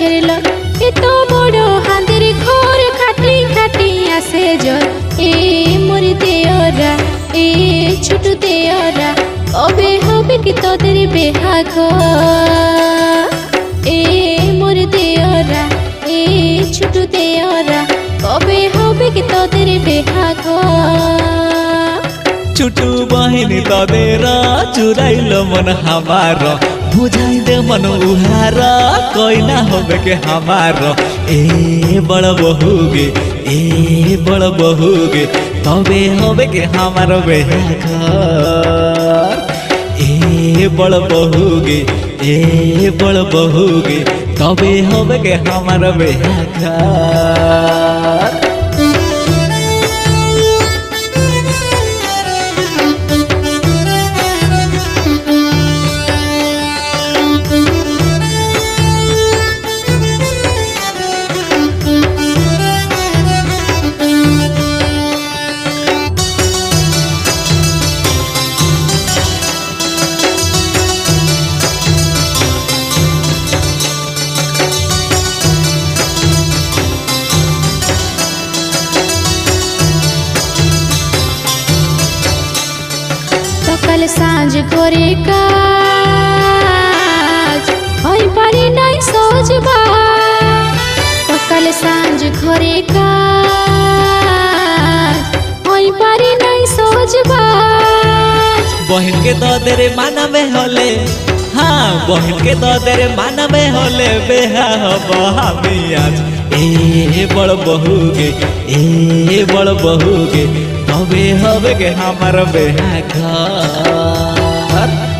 তোদের লয় এত বড় হাঁদের ঘর খাটি খাটি আসে জল এ মোর দেওরা এ ছোট দেওরা কবে হবে কি তোদের বেহাঘর এ মোর দেওরা এ ছোট দেওরা কবে হবে কি তোদের বেহাঘর ছুটু বাহিনী তোদের চুরাইল মন হামার বুঝাই দে মন উহার কই না হবে কে হামার এ বড় বহুগে এ বড় বহুগে তবে হবে কে হামার বেহাঘর এ বড় বহুগে এ বড় বহুগে তবে হবে কে হামার বেহাঘর সকাল সাঁঝ করে কাজ হয় পারি নাই সজবা সকাল সাঁঝ ঘরে কাজ হয় পারি নাই সজবা बहन के ददरे मानवे होले हाँ बहन के ददरे मानवे होले बेहा हब हामी आज ए बड़ बहुगे ए बड़ बहुगे तबे हबे के हमार बेहाघर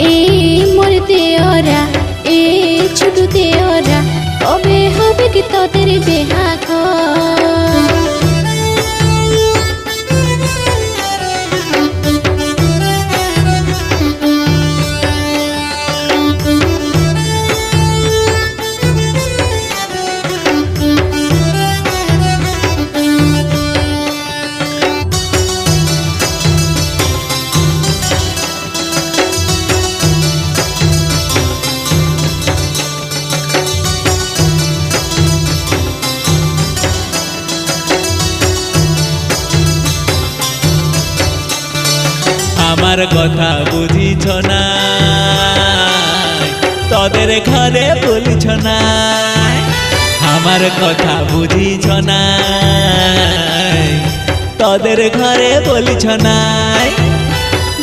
ए मोर देওরা ए ছোট দেওরা কবে হবে কি তোদের বেহাঘর আমার কথা বুঝিছ না তোদের ঘরে বলিছ না আমার কথা বুঝিছ না তোদের ঘরে বলিছ না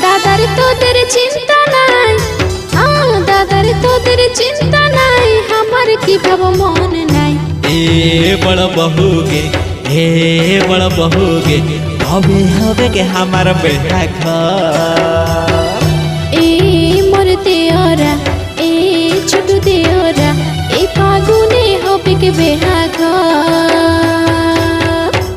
দাদার তোদের চিন্তা নাই দাদার তোদের চিন্তা নাই আমার কি ভাব মন নাই এ বড় বহুগে এ বড় বহুগে তবে হবে কে আমার বেহাঘর এ মোর দেওরা এ ছোট দেওরা এই ফাগুনে হবে কি বেহাঘর